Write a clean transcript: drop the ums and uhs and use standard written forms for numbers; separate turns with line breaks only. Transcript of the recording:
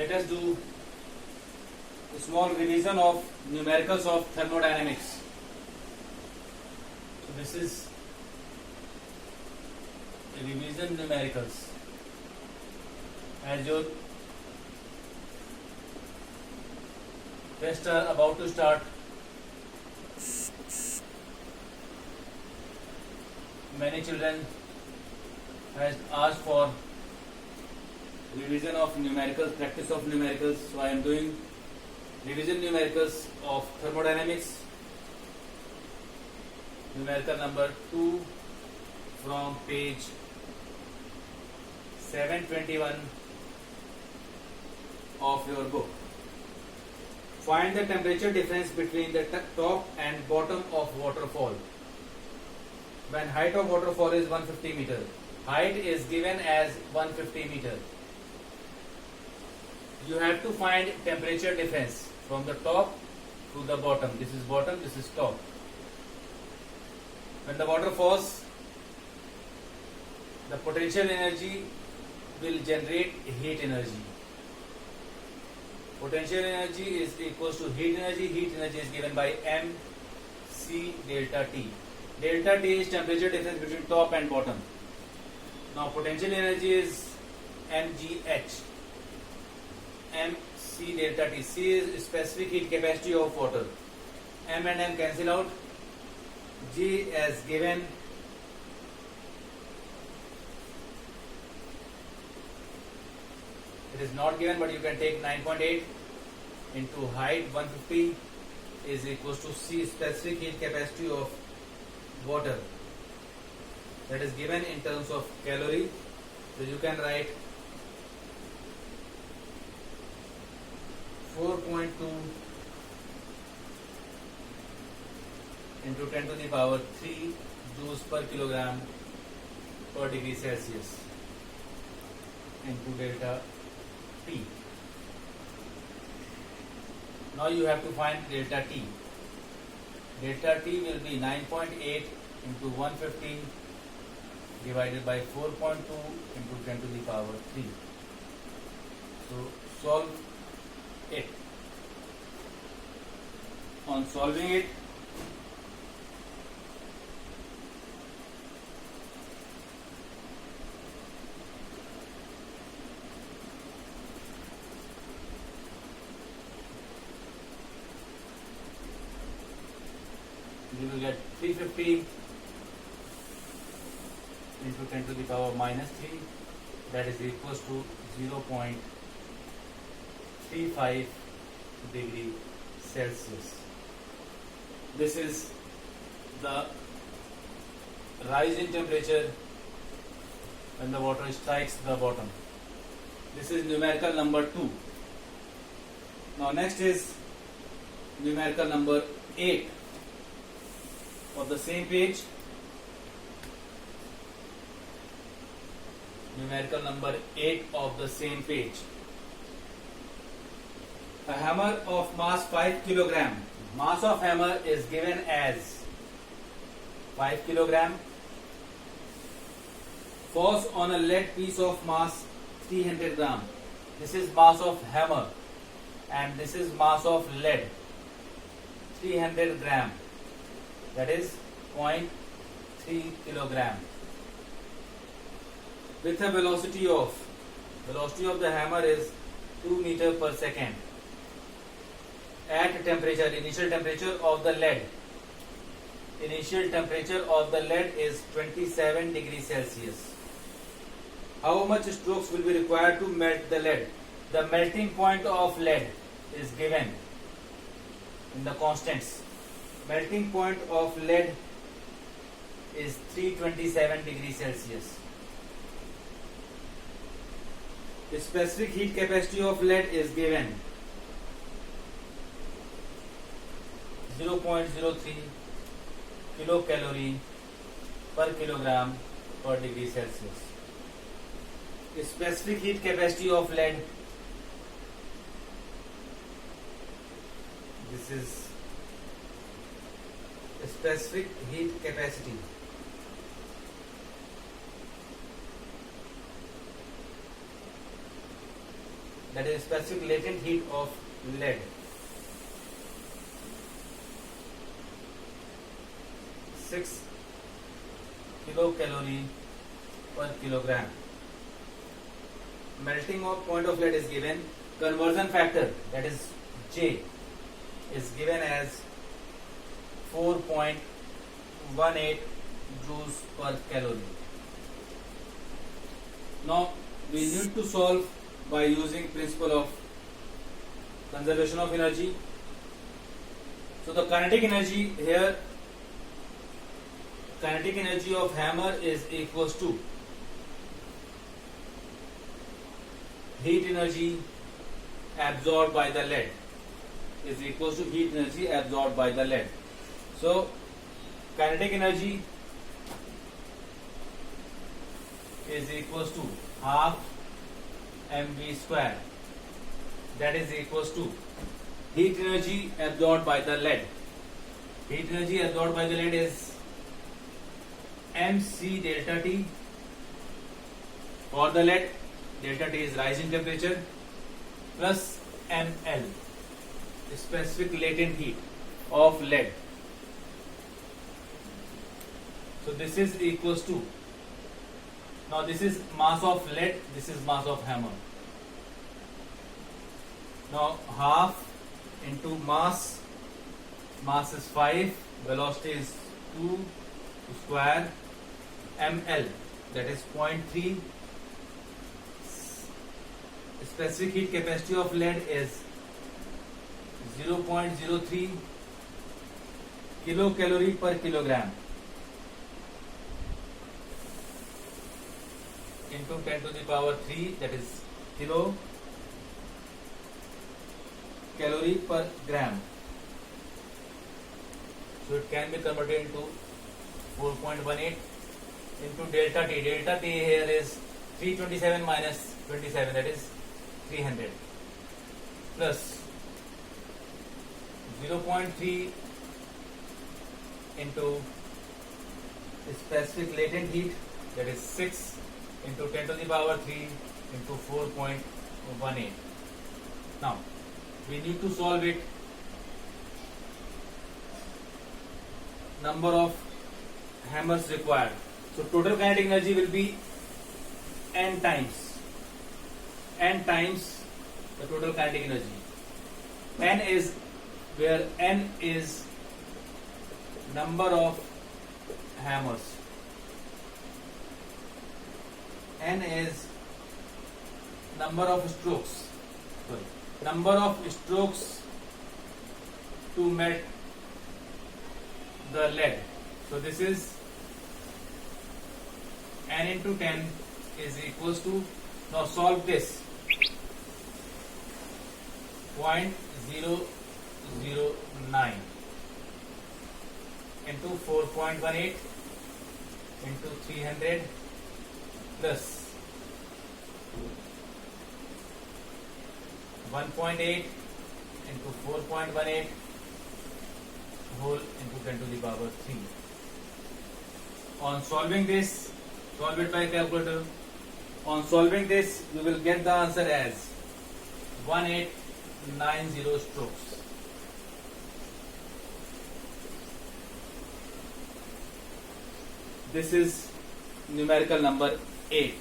Let us do a small revision of numericals of thermodynamics. So this is a revision numericals. As your tests are about to start, many children has asked for revision of numericals, practice of numericals. So I am doing revision numericals of thermodynamics, numerical number 2 from page 721 of your book. Find the temperature difference between the top and bottom of waterfall. When height of waterfall is 150 meter, height is given as 150 meter. You have to find temperature difference from the top to the bottom. This is bottom, this is top. When the water falls, the potential energy will generate heat energy. Potential energy is equals to heat energy. Heat energy is given by mc delta T. Delta T is temperature difference between top and bottom. Now potential energy is mgh. mc delta T. C is specific heat capacity of water. M and M cancel out. G as given. It is not given, but you can take 9.8 into height 150 is equals to C, specific heat capacity of water. That is given in terms of calorie. So you can write 4.2 into 10 to the power 3 joules per kilogram per degree Celsius into delta T. Now you have to find delta T. Delta T will be 9.8 into 150 divided by 4.2 into 10 to the power 3. So solve it. On solving it, you will get 350 into 10 to the power minus 3, that is equals to 0.35 degree Celsius. This is the rise in temperature when the water strikes the bottom. This is numerical number 2. Now next is numerical number 8 of the same page. Numerical number 8 of the same page. A hammer of mass 5 kilogram. Mass of hammer is given as 5 kilogram. Falls on a lead piece of mass 300 gram. This is mass of hammer and this is mass of lead 300 gram. That is 0.3 kilogram. With a velocity of the hammer is 2 meter per second. At temperature, initial temperature of the lead. Initial temperature of the lead is 27 degrees Celsius. How much strokes will be required to melt the lead? The melting point of lead is given in the constants. Melting point of lead is 327 degrees Celsius. The specific heat capacity of lead is given 0.03 kilocalorie per kilogram per degree Celsius. The specific heat capacity of lead, this is specific heat capacity. that is specific latent heat of lead. Six kilocalorie per kilogram. Melting point of lead is given. Conversion factor, that is J, is given as 4.18 joules per calorie. Now we need to solve by using principle of conservation of energy. So the kinetic energy here, kinetic energy of hammer is equals to heat energy absorbed by the lead, is equals to heat energy absorbed by the lead. So kinetic energy is equals to half mv square, that is equals to heat energy absorbed by the lead. Heat energy absorbed by the lead is mc delta T. For the lead, delta T is rising temperature, plus ml, specific latent heat of lead. So this is equals to, now this is mass of lead, this is mass of hammer. Now half into mass, mass is 5, velocity is 2 square, ml, that is 0.3. Specific heat capacity of lead is 0.03 kilocalorie per kilogram into 10 to the power 3, that is kilo calorie per gram. So it can be converted into 4.18 into delta T. Delta T here is 327 minus 27, that is 300, plus 0.3 into specific latent heat, that is 6 into 10 to the power 3 into 4.18. Now we need to solve it. Number of hammers required. So total kinetic energy will be n times the total kinetic energy. N is where n is number of hammers. N is number of strokes. Sorry, number of strokes to melt the lead. So this is n into 10 is equals to, now solve this, 0.009 into 4.18 into 300 plus 1.8 into 4.18 whole into 10 to the power 3. On solving this, solve it by calculator. On solving this, you will get the answer as 1890 strokes. This is numerical number 8.